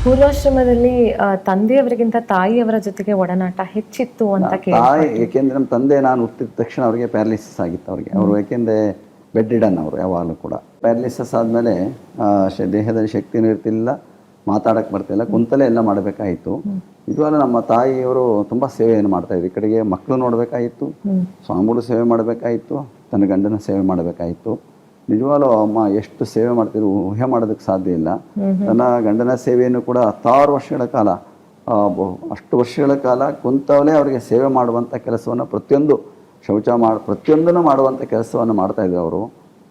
ಪೂರ್ವಾಶ್ರಮದಲ್ಲಿ ತಂದೆಯವರಿಗಿಂತ ತಾಯಿಯವರ ಜೊತೆಗೆ ಒಡನಾಟ ಹೆಚ್ಚಿತ್ತು ಅಂತ ತಾಯಿ ಏಕೆಂದರೆ ನಮ್ಮ ತಂದೆ ನಾನು ಹುಟ್ಟಿದ ತಕ್ಷಣ ಅವರಿಗೆ ಪ್ಯಾರಲಿಸಿಸ್ ಆಗಿತ್ತು ಅವ್ರಿಗೆ. ಅವರು ಏಕೆಂದರೆ ಬೆಡ್ ರಿಡನ್ ಅವರು ಯಾವಾಗಲೂ ಕೂಡ. ಪ್ಯಾರಲಿಸಿಸ್ ಆದಮೇಲೆ ದೇಹದಲ್ಲಿ ಶಕ್ತಿನೂ ಇರ್ತಿಲ್ಲ, ಮಾತಾಡೋಕ್ಕೆ ಬರ್ತಿಲ್ಲ, ಕುಂತಲೇ ಎಲ್ಲ ಮಾಡಬೇಕಾಯಿತು. ನಿಜವಾಗ್ಲೂ ನಮ್ಮ ತಾಯಿಯವರು ತುಂಬ ಸೇವೆಯನ್ನು ಮಾಡ್ತಾಯಿದ್ರು. ಈ ಕಡೆಗೆ ಮಕ್ಕಳು ನೋಡಬೇಕಾಯಿತು, ಸ್ವಾಮಿಗಳು ಸೇವೆ ಮಾಡಬೇಕಾಯಿತು, ತನ್ನ ಗಂಡನ ಸೇವೆ ಮಾಡಬೇಕಾಯಿತು. ನಿಜವಾಗ್ಲೂ ಅಮ್ಮ ಎಷ್ಟು ಸೇವೆ ಮಾಡ್ತಿದ್ರು ಊಹೆ ಮಾಡೋದಕ್ಕೆ ಸಾಧ್ಯ ಇಲ್ಲ. ತನ್ನ ಗಂಡನ ಸೇವೆಯನ್ನು ಕೂಡ 16 ವರ್ಷಗಳ ಕಾಲ, ಅಷ್ಟು ವರ್ಷಗಳ ಕಾಲ ಕುಂತವಲೇ ಅವರಿಗೆ ಸೇವೆ ಮಾಡುವಂಥ ಕೆಲಸವನ್ನು ಪ್ರತಿಯೊಂದು ಪ್ರತಿಯೊಂದನ್ನು ಮಾಡುವಂಥ ಕೆಲಸವನ್ನು ಮಾಡ್ತಾಯಿದ್ರು ಅವರು.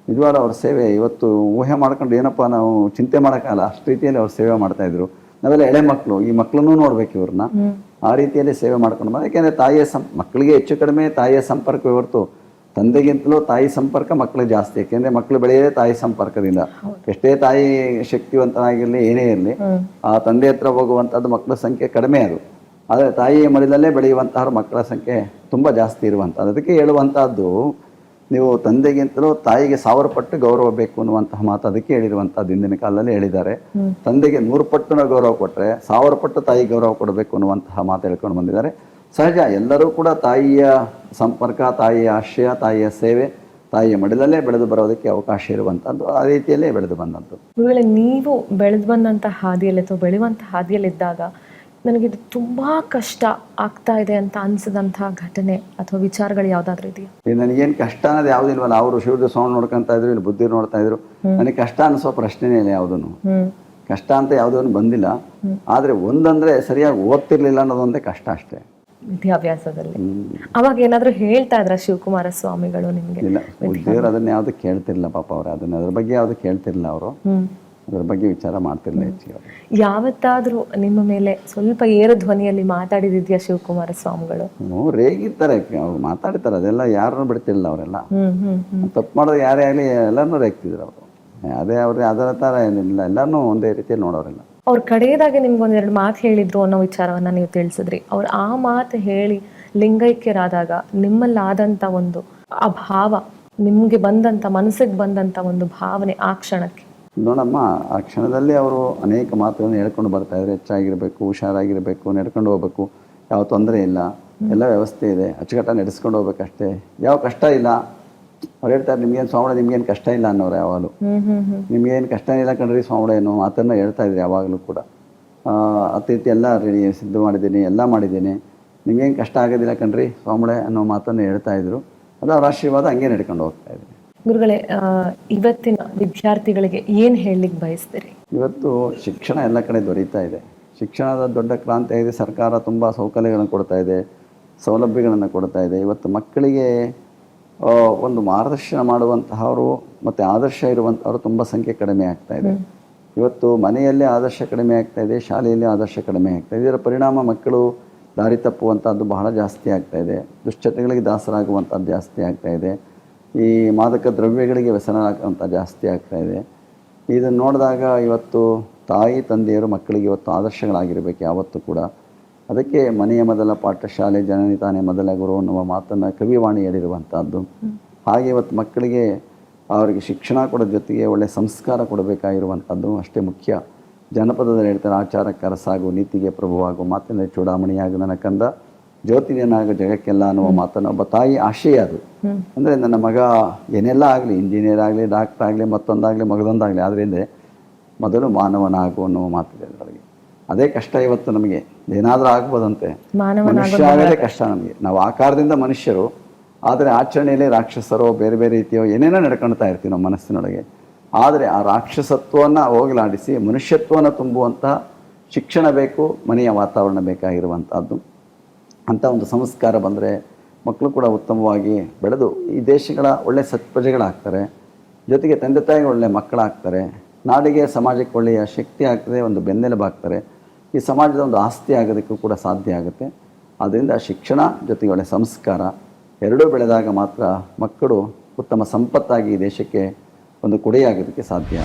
ನಿಜವಾಗ್ಲೂ ಅವ್ರ ಸೇವೆ ಇವತ್ತು ಊಹೆ ಮಾಡ್ಕೊಂಡು ಏನಪ್ಪ ನಾವು ಚಿಂತೆ ಮಾಡೋಕ್ಕಲ್ಲ, ಅಷ್ಟು ರೀತಿಯಲ್ಲಿ ಅವ್ರು ಸೇವೆ ಮಾಡ್ತಾಯಿದ್ರು. ನಾವೆಲ್ಲ ಎಳೆ ಮಕ್ಕಳು, ಈ ಮಕ್ಕಳನ್ನೂ ನೋಡ್ಬೇಕು ಇವ್ರನ್ನ, ಆ ರೀತಿಯಲ್ಲಿ ಸೇವೆ ಮಾಡ್ಕೊಂಡು ಬಂದ. ಯಾಕೆಂದರೆ ತಾಯಿಯ ಮಕ್ಕಳಿಗೆ ಹೆಚ್ಚು ಕಡಿಮೆ ತಾಯಿಯ ಸಂಪರ್ಕವೇ ಹೊರತು ತಂದೆಗಿಂತಲೂ ತಾಯಿ ಸಂಪರ್ಕ ಮಕ್ಕಳಿಗೆ ಜಾಸ್ತಿ. ಯಾಕೆಂದರೆ ಮಕ್ಕಳು ಬೆಳೆಯೋದೇ ತಾಯಿ ಸಂಪರ್ಕದಿಂದ. ಎಷ್ಟೇ ತಾಯಿ ಶಕ್ತಿವಂತನಾಗಿರಲಿ ಏನೇ ಇರಲಿ, ಆ ತಂದೆ ಹತ್ರ ಹೋಗುವಂಥದ್ದು ಮಕ್ಕಳ ಸಂಖ್ಯೆ ಕಡಿಮೆ ಅದು. ಆದರೆ ತಾಯಿಯ ಮಡಿಲಲ್ಲೇ ಬೆಳೆಯುವಂತಹ ಮಕ್ಕಳ ಸಂಖ್ಯೆ ತುಂಬ ಜಾಸ್ತಿ ಇರುವಂಥದ್ದು. ಅದಕ್ಕೆ ಹೇಳುವಂಥದ್ದು, ನೀವು ತಂದೆಗಿಂತಲೂ ತಾಯಿಗೆ 1000 ಪಟ್ಟು ಗೌರವ ಬೇಕು ಅನ್ನುವಂತಹ ಮಾತು ಅದಕ್ಕೆ ಹೇಳಿರುವಂಥದ್ದು. ಹಿಂದಿನ ಕಾಲದಲ್ಲಿ ಹೇಳಿದ್ದಾರೆ, ತಂದೆಗೆ 100 ಪಟ್ಟು ನಾವು ಗೌರವ ಕೊಟ್ಟರೆ 1000 ಪಟ್ಟು ತಾಯಿಗೆ ಗೌರವ ಕೊಡಬೇಕು ಅನ್ನುವಂತಹ ಮಾತು ಹೇಳ್ಕೊಂಡು ಬಂದಿದ್ದಾರೆ. ಸಹಜ, ಎಲ್ಲರೂ ಕೂಡ ತಾಯಿಯ ಸಂಪರ್ಕ, ತಾಯಿಯ ಆಶ್ರಯ, ತಾಯಿಯ ಸೇವೆ, ತಾಯಿಯ ಮಡಿಲಲ್ಲೇ ಬೆಳೆದು ಬರೋದಕ್ಕೆ ಅವಕಾಶ ಇರುವಂಥದ್ದು. ಆ ರೀತಿಯಲ್ಲೇ ಬೆಳೆದು ಬಂದಂಥದ್ದು. ಗುರುಗಳೇ, ನೀವು ಬೆಳೆದು ಬಂದಂಥ ಹಾದಿಯಲ್ಲಿ ಅಥವಾ ಬೆಳೆಯುವಂಥ ಹಾದಿಯಲ್ಲಿದ್ದಾಗ ನನಗಿದು ತುಂಬ ಕಷ್ಟ ಆಗ್ತಾ ಇದೆ ಅಂತ ಅನಿಸಿದಂಥ ಘಟನೆ ಅಥವಾ ವಿಚಾರಗಳು ಯಾವುದಾದ್ರೂ ಇದೆಯಾ? ನನಗೇನು ಕಷ್ಟ ಅನ್ನೋದು ಯಾವುದಿಲ್ವಲ್ಲ. ಅವರು ಶಿವದ ಸೌಂಡ್ ನೋಡ್ಕೊತಾ ಇದ್ರು, ಇಲ್ಲಿ ಬುದ್ಧಿ ನೋಡ್ತಾ ಇದ್ರು. ನನಗೆ ಕಷ್ಟ ಅನಿಸೋ ಪ್ರಶ್ನೆನೇ ಇಲ್ಲ ಯಾವುದನ್ನು. ಕಷ್ಟ ಅಂತ ಯಾವುದನ್ನು ಬಂದಿಲ್ಲ. ಆದರೆ ಒಂದಂದರೆ ಸರಿಯಾಗಿ ಓದ್ತಿರ್ಲಿಲ್ಲ ಅನ್ನೋದೊಂದೇ ಕಷ್ಟ ಅಷ್ಟೇ. ವಿದ್ಯಾಭ್ಯಾಸದಲ್ಲಿ ಅವಾಗ ಏನಾದರೂ ಹೇಳ್ತಾ ಇದ್ರ ಶಿವಕುಮಾರ ಸ್ವಾಮಿಗಳು ನಿಮಗೆ? ಇಲ್ಲ, ಬುದ್ಧಿಯವರು ಅದನ್ನ ಯಾವುದು ಕೇಳ್ತಿರ್ಲಿಲ್ಲ ಪಾಪ. ಅವರು ಅದ್ರ ಬಗ್ಗೆ ಯಾವುದು ಕೇಳ್ತಿರ್ಲಿಲ್ಲ. ಅವರು ಅದ್ರ ಬಗ್ಗೆ ವಿಚಾರ ಮಾಡ್ತಿರ್ಲಿಲ್ಲ ಹೆಚ್ಚಿಗೆ. ಯಾವತ್ತಾದ್ರೂ ನಿಮ್ಮ ಮೇಲೆ ಸ್ವಲ್ಪ ಏರು ಧ್ವನಿಯಲ್ಲಿ ಮಾತಾಡಿದ್ಯಾ ಶಿವಕುಮಾರ ಸ್ವಾಮಿಗಳು? ರೇಗಿರ್ತಾರೆ, ಅವ್ರು ಮಾತಾಡ್ತಾರೆ. ಅದೆಲ್ಲ ಯಾರನ್ನೂ ಬಿಡ್ತಿರ್ಲಿಲ್ಲ ಅವರೆಲ್ಲ. ತಪ್ಪು ಮಾಡೋದು ಯಾರೇ ಆಗಲಿ ಎಲ್ಲರನ್ನೂ ರೇಗ್ತಿದ್ರು ಅವರು. ಅದೇ ಅವ್ರಿಗೆ ಅದರ ಥರ ಏನಿಲ್ಲ, ಎಲ್ಲರನ್ನೂ ಒಂದೇ ರೀತಿಯಲ್ಲಿ ನೋಡೋರೆಲ್ಲ. ಅವ್ರ ಕಡೆಯದಾಗಿ ನಿಮ್ಗೊಂದೆರಡು ಮಾತು ಹೇಳಿದ್ರು ಅನ್ನೋ ವಿಚಾರವನ್ನ ನೀವು ತಿಳಿಸಿದ್ರಿ. ಅವ್ರು ಆ ಮಾತು ಹೇಳಿ ಲಿಂಗೈಕ್ಯರಾದಾಗ ನಿಮ್ಮಲ್ಲಾದಂಥ ಒಂದು ಆ ಭಾವ, ನಿಮಗೆ ಬಂದಂಥ ಮನಸ್ಸಿಗೆ ಬಂದಂಥ ಒಂದು ಭಾವನೆ ಆ ಕ್ಷಣಕ್ಕೆ? ನೋಡಮ್ಮ, ಆ ಕ್ಷಣದಲ್ಲಿ ಅವರು ಅನೇಕ ಮಾತುಗಳನ್ನು ಹೇಳ್ಕೊಂಡು ಬರ್ತಾಯಿದ್ರು. ಹೆಚ್ಚಾಗಿರಬೇಕು, ಹುಷಾರಾಗಿರಬೇಕು, ನಡ್ಕೊಂಡು ಹೋಗ್ಬೇಕು, ಯಾವ ತೊಂದರೆ ಇಲ್ಲ, ಎಲ್ಲ ವ್ಯವಸ್ಥೆ ಇದೆ, ಅಚ್ಚುಕಟ್ಟಾಗಿ ನಡೆಸ್ಕೊಂಡು ಹೋಗ್ಬೇಕಷ್ಟೇ, ಯಾವ ಕಷ್ಟ ಇಲ್ಲ. ಅವ್ರು ಹೇಳ್ತಾರೆ, ನಿಮ್ಗೇನು ಸ್ವಾಮಿ ನಿಮ್ಗೇನು ಕಷ್ಟ ಇಲ್ಲ ಅನ್ನೋರು ಯಾವಾಗಲೂ. ನಿಮ್ಗೇನು ಕಷ್ಟ ಇಲ್ಲ ಕಣ್ರಿ ಸ್ವಾಮಿ ಅನ್ನೋ ಮಾತನ್ನು ಹೇಳ್ತಾ ಇದ್ರಿ ಯಾವಾಗಲೂ ಕೂಡ. ಅತಿಥಿ ಎಲ್ಲ ರೆಡಿ ಸಿದ್ಧ ಮಾಡಿದ್ದೀನಿ, ಎಲ್ಲ ಮಾಡಿದ್ದೀನಿ, ನಿಮ್ಗೇನು ಕಷ್ಟ ಆಗೋದಿಲ್ಲ ಕಣ್ರಿ ಸ್ವಾಮಿ ಅನ್ನೋ ಮಾತನ್ನು ಹೇಳ್ತಾ ಇದ್ರು. ಅದು ಅವ್ರ ಆಶೀರ್ವಾದ ಹಂಗೆ ನಡ್ಕೊಂಡು ಹೋಗ್ತಾ ಇದ್ರಿ. ಗುರುಗಳೇ, ಇವತ್ತಿನ ವಿದ್ಯಾರ್ಥಿಗಳಿಗೆ ಏನು ಹೇಳಲಿಕ್ಕೆ ಬಯಸ್ತೀರಿ? ಇವತ್ತು ಶಿಕ್ಷಣ ಎಲ್ಲ ಕಡೆ ದೊರೀತಾ ಇದೆ. ಶಿಕ್ಷಣದ ದೊಡ್ಡ ಕ್ರಾಂತಿ ಆಗಿದೆ. ಸರ್ಕಾರ ತುಂಬ ಸೌಕರ್ಯಗಳನ್ನು ಕೊಡ್ತಾ ಇದೆ, ಸೌಲಭ್ಯಗಳನ್ನು ಕೊಡ್ತಾ ಇದೆ. ಇವತ್ತು ಮಕ್ಕಳಿಗೆ ಒಂದು ಮಾರ್ಗದರ್ಶನ ಮಾಡುವಂತಹವರು ಮತ್ತು ಆದರ್ಶ ಇರುವಂಥವರು ತುಂಬ ಸಂಖ್ಯೆ ಕಡಿಮೆ ಆಗ್ತಾ ಇದೆ. ಇವತ್ತು ಮನೆಯಲ್ಲೇ ಆದರ್ಶ ಕಡಿಮೆ ಆಗ್ತಾ ಇದೆ, ಶಾಲೆಯಲ್ಲಿ ಆದರ್ಶ ಕಡಿಮೆ ಆಗ್ತಾ ಇದೆ. ಇದರ ಪರಿಣಾಮ ಮಕ್ಕಳು ದಾರಿ ತಪ್ಪುವಂಥದ್ದು ಬಹಳ ಜಾಸ್ತಿ ಆಗ್ತಾ ಇದೆ. ದುಶ್ಚಟಗಳಿಗೆ ದಾಸರಾಗುವಂಥದ್ದು ಜಾಸ್ತಿ ಆಗ್ತಾ ಇದೆ. ಈ ಮಾದಕ ದ್ರವ್ಯಗಳಿಗೆ ವ್ಯಸನರಾಗುವಂಥ ಜಾಸ್ತಿ ಆಗ್ತಾ ಇದೆ. ಇದನ್ನು ನೋಡಿದಾಗ ಇವತ್ತು ತಾಯಿ ತಂದೆಯರು ಮಕ್ಕಳಿಗೆ ಇವತ್ತು ಆದರ್ಶಗಳಾಗಿರಬೇಕು ಯಾವತ್ತೂ ಕೂಡ. ಅದಕ್ಕೆ ಮನೆಯ ಮೊದಲ ಪಾಠಶಾಲೆ ಜನನಿ ತಾನೇ ಮೊದಲ ಗುರು ಅನ್ನುವ ಮಾತನ್ನು ಕವಿವಾಣಿ ಹೇಳಿರುವಂಥದ್ದು. ಹಾಗೆ ಇವತ್ತು ಮಕ್ಕಳಿಗೆ ಅವರಿಗೆ ಶಿಕ್ಷಣ ಕೊಡೋದ ಜೊತೆಗೆ ಒಳ್ಳೆಯ ಸಂಸ್ಕಾರ ಕೊಡಬೇಕಾಗಿರುವಂಥದ್ದು ಅಷ್ಟೇ ಮುಖ್ಯ. ಜನಪದದಲ್ಲಿ ಹೇಳ್ತಾರೆ, ಆಚಾರಕ್ಕೆ ಅರಸಾಗು, ನೀತಿಗೆ ಪ್ರಭುವಾಗು, ಮಾತಿನ ಚೂಡಾಮಣಿಯಾಗು ನನ್ನ ಕಂದ, ಜ್ಯೋತಿನಿಯನಾಗು ಜಗಕ್ಕೆಲ್ಲ ಅನ್ನುವ ಮಾತನ್ನು ಒಬ್ಬ ತಾಯಿ ಆಶಯ ಅದು. ಅಂದರೆ ನನ್ನ ಮಗ ಏನೆಲ್ಲ ಆಗಲಿ, ಇಂಜಿನಿಯರ್ ಆಗಲಿ, ಡಾಕ್ಟರ್ ಆಗಲಿ, ಮತ್ತೊಂದಾಗಲಿ, ಮಗದೊಂದಾಗಲಿ, ಆದ್ದರಿಂದ ಮೊದಲು ಮಾನವನಾಗು ಅನ್ನುವ ಮಾತಿದೆ ಅದರೊಳಗೆ. ಅದೇ ಕಷ್ಟ ಇವತ್ತು ನಮಗೆ. ಏನಾದರೂ ಆಗ್ಬೋದಂತೆ, ಮನುಷ್ಯ ಆಗೋದೇ ಕಷ್ಟ ನಮಗೆ. ನಾವು ಆಕಾರದಿಂದ ಮನುಷ್ಯರು, ಆದರೆ ಆಚರಣೆಯಲ್ಲಿ ರಾಕ್ಷಸರೋ ಬೇರೆ ಬೇರೆ ರೀತಿಯೋ ಏನೇನೋ ನಡ್ಕೊಳ್ತಾ ಇರ್ತೀವಿ ನಮ್ಮ ಮನಸ್ಸಿನೊಳಗೆ. ಆದರೆ ಆ ರಾಕ್ಷಸತ್ವವನ್ನು ಹೋಗಲಾಡಿಸಿ ಮನುಷ್ಯತ್ವವನ್ನು ತುಂಬುವಂತಹ ಶಿಕ್ಷಣ ಬೇಕು, ಮನೆಯ ವಾತಾವರಣ ಬೇಕಾಗಿರುವಂಥದ್ದು. ಅಂಥ ಒಂದು ಸಂಸ್ಕಾರ ಬಂದರೆ ಮಕ್ಕಳು ಕೂಡ ಉತ್ತಮವಾಗಿ ಬೆಳೆದು ಈ ದೇಶಗಳ ಒಳ್ಳೆಯ ಸತ್ಪ್ರಜೆಗಳಾಗ್ತಾರೆ. ಜೊತೆಗೆ ತಂದೆ ತಾಯಿಗೆ ಒಳ್ಳೆಯ ಮಕ್ಕಳಾಗ್ತಾರೆ. ನಾಡಿಗೆ ಸಮಾಜಕ್ಕೆ ಒಳ್ಳೆಯ ಶಕ್ತಿ ಆಗ್ತದೆ, ಒಂದು ಬೆನ್ನೆಲುಬಾಗ್ತಾರೆ. ಈ ಸಮಾಜದ ಒಂದು ಆಸ್ತಿ ಆಗೋದಕ್ಕೂ ಕೂಡ ಸಾಧ್ಯ ಆಗುತ್ತೆ. ಆದ್ದರಿಂದ ಶಿಕ್ಷಣ ಜೊತೆಗೆ ಒಳ್ಳೆಯ ಸಂಸ್ಕಾರ ಎರಡೂ ಬೆಳೆದಾಗ ಮಾತ್ರ ಮಕ್ಕಳು ಉತ್ತಮ ಸಂಪತ್ತಾಗಿ ಈ ದೇಶಕ್ಕೆ ಒಂದು ಕೊಡೆಯಾಗೋದಕ್ಕೆ ಸಾಧ್ಯ.